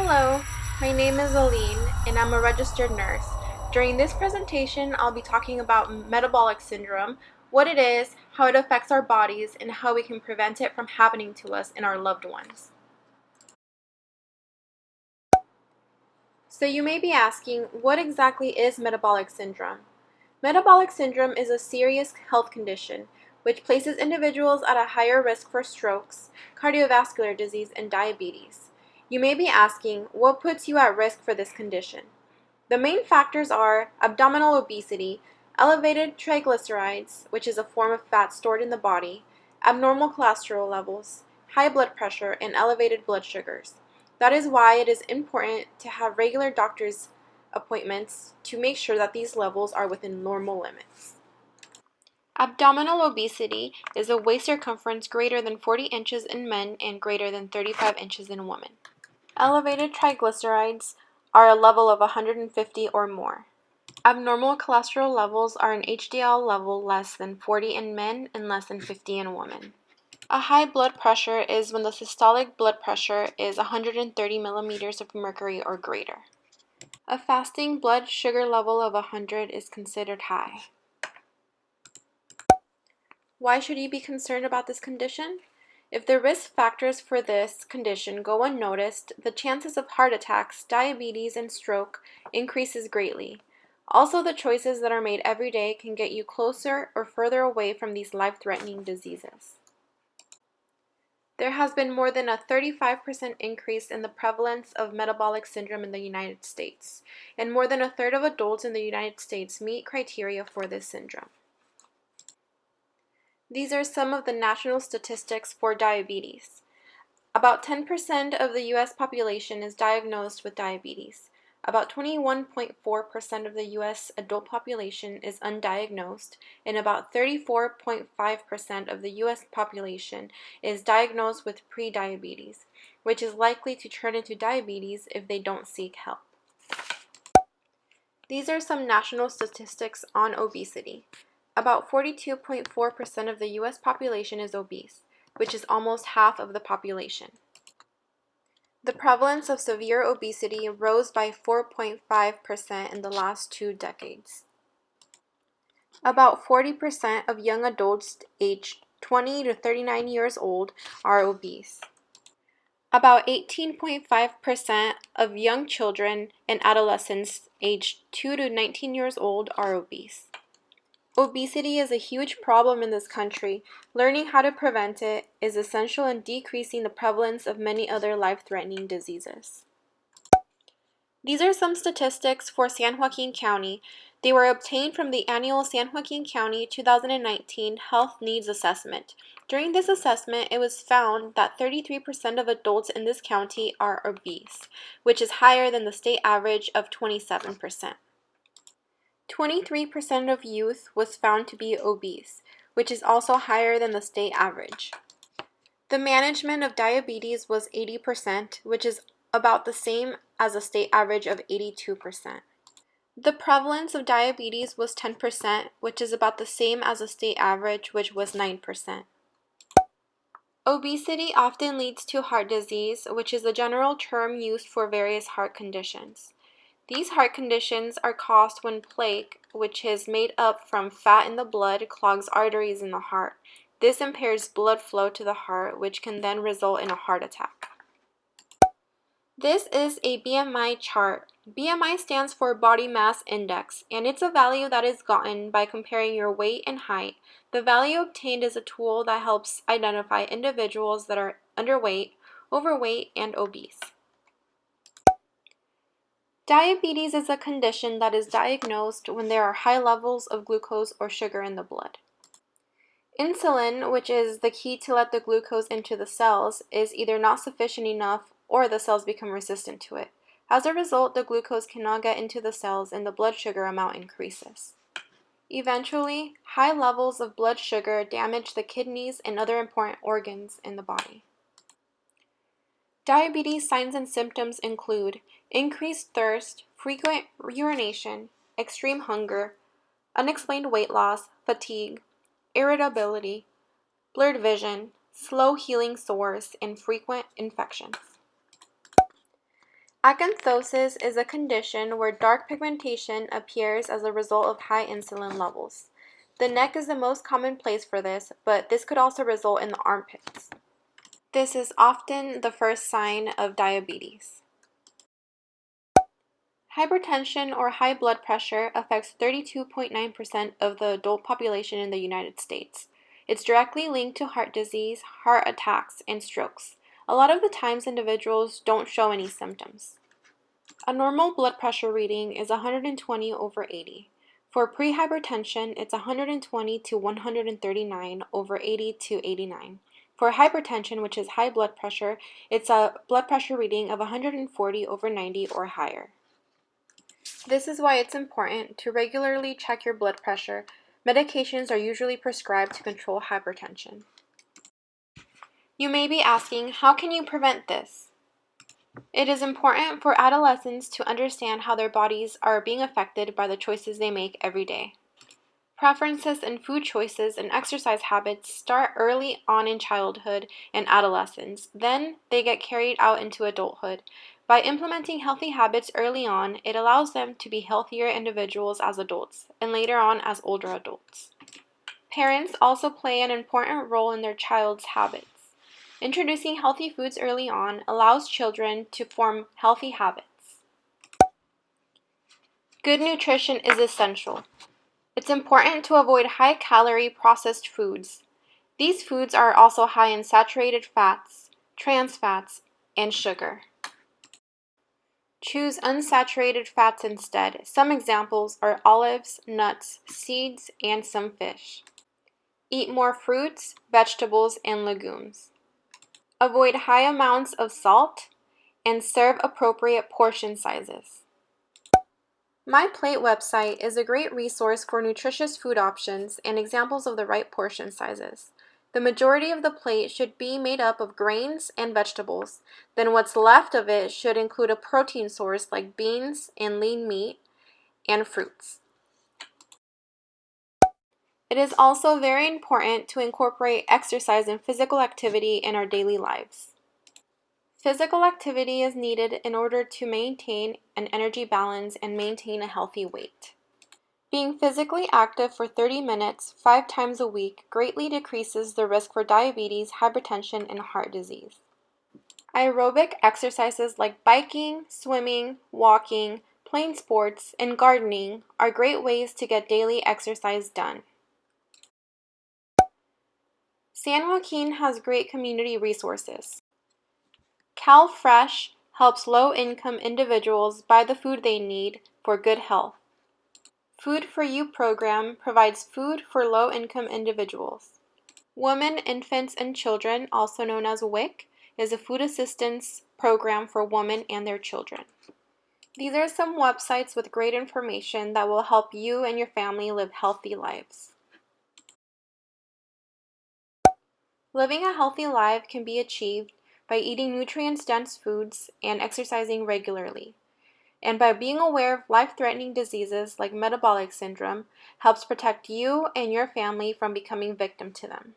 Hello, my name is Aline and I'm a registered nurse. During this presentation, I'll be talking about metabolic syndrome, what it is, how it affects our bodies, and how we can prevent it from happening to us and our loved ones. So you may be asking, what exactly is metabolic syndrome? Metabolic syndrome is a serious health condition which places individuals at a higher risk for strokes, cardiovascular disease, and diabetes. You may be asking, what puts you at risk for this condition? The main factors are abdominal obesity, elevated triglycerides, which is a form of fat stored in the body, abnormal cholesterol levels, high blood pressure, and elevated blood sugars. That is why it is important to have regular doctor's appointments to make sure that these levels are within normal limits. Abdominal obesity is a waist circumference greater than 40 inches in men and greater than 35 inches in women. Elevated triglycerides are a level of 150 or more. Abnormal cholesterol levels are an HDL level less than 40 in men and less than 50 in women. A high blood pressure is when the systolic blood pressure is 130 millimeters of mercury or greater. A fasting blood sugar level of 100 is considered high. Why should you be concerned about this condition? If the risk factors for this condition go unnoticed, the chances of heart attacks, diabetes, and stroke increases greatly. Also, the choices that are made every day can get you closer or further away from these life-threatening diseases. There has been more than a 35% increase in the prevalence of metabolic syndrome in the United States, and more than a third of adults in the United States meet criteria for this syndrome. These are some of the national statistics for diabetes. About 10% of the U.S. population is diagnosed with diabetes. About 21.4% of the U.S. adult population is undiagnosed, and about 34.5% of the U.S. population is diagnosed with prediabetes, which is likely to turn into diabetes if they don't seek help. These are some national statistics on obesity. About 42.4% of the U.S. population is obese, which is almost half of the population. The prevalence of severe obesity rose by 4.5% in the last 2 decades. About 40% of young adults aged 20 to 39 years old are obese. About 18.5% of young children and adolescents aged 2 to 19 years old are obese. Obesity is a huge problem in this country. Learning how to prevent it is essential in decreasing the prevalence of many other life-threatening diseases. These are some statistics for San Joaquin County. They were obtained from the annual San Joaquin County 2019 Health Needs Assessment. During this assessment, it was found that 33% of adults in this county are obese, which is higher than the state average of 27%. 23% of youth was found to be obese, which is also higher than the state average. The management of diabetes was 80%, which is about the same as a state average of 82%. The prevalence of diabetes was 10%, which is about the same as a state average, which was 9%. Obesity often leads to heart disease, which is a general term used for various heart conditions. These heart conditions are caused when plaque, which is made up from fat in the blood, clogs arteries in the heart. This impairs blood flow to the heart, which can then result in a heart attack. This is a BMI chart. BMI stands for Body Mass Index, and it's a value that is gotten by comparing your weight and height. The value obtained is a tool that helps identify individuals that are underweight, overweight, and obese. Diabetes is a condition that is diagnosed when there are high levels of glucose or sugar in the blood. Insulin, which is the key to let the glucose into the cells, is either not sufficient enough or the cells become resistant to it. As a result, the glucose cannot get into the cells and the blood sugar amount increases. Eventually, high levels of blood sugar damage the kidneys and other important organs in the body. Diabetes signs and symptoms include increased thirst, frequent urination, extreme hunger, unexplained weight loss, fatigue, irritability, blurred vision, slow healing sores, and frequent infections. Acanthosis is a condition where dark pigmentation appears as a result of high insulin levels. The neck is the most common place for this, but this could also result in the armpits. This is often the first sign of diabetes. Hypertension or high blood pressure affects 32.9% of the adult population in the United States. It's directly linked to heart disease, heart attacks, and strokes. A lot of the times individuals don't show any symptoms. A normal blood pressure reading is 120 over 80. For prehypertension, it's 120 to 139 over 80 to 89. For hypertension, which is high blood pressure, it's a blood pressure reading of 140 over 90 or higher. This is why it's important to regularly check your blood pressure. Medications are usually prescribed to control hypertension. You may be asking, how can you prevent this? It is important for adolescents to understand how their bodies are being affected by the choices they make every day. Preferences in food choices and exercise habits start early on in childhood and adolescence, then they get carried out into adulthood. By implementing healthy habits early on, it allows them to be healthier individuals as adults, and later on as older adults. Parents also play an important role in their child's habits. Introducing healthy foods early on allows children to form healthy habits. Good nutrition is essential. It's important to avoid high-calorie processed foods. These foods are also high in saturated fats, trans fats, and sugar. Choose unsaturated fats instead. Some examples are olives, nuts, seeds, and some fish. Eat more fruits, vegetables, and legumes. Avoid high amounts of salt and serve appropriate portion sizes. My Plate website is a great resource for nutritious food options and examples of the right portion sizes. The majority of the plate should be made up of grains and vegetables. Then what's left of it should include a protein source like beans and lean meat and fruits. It is also very important to incorporate exercise and physical activity in our daily lives. Physical activity is needed in order to maintain an energy balance and maintain a healthy weight. Being physically active for 30 minutes 5 times a week greatly decreases the risk for diabetes, hypertension, and heart disease. Aerobic exercises like biking, swimming, walking, playing sports, and gardening are great ways to get daily exercise done. San Joaquin has great community resources. CalFresh helps low-income individuals buy the food they need for good health. Food for You program provides food for low-income individuals. Women, Infants, and Children, also known as WIC, is a food assistance program for women and their children. These are some websites with great information that will help you and your family live healthy lives. Living a healthy life can be achieved by eating nutrient-dense foods and exercising regularly. And by being aware of life-threatening diseases like metabolic syndrome helps protect you and your family from becoming victim to them.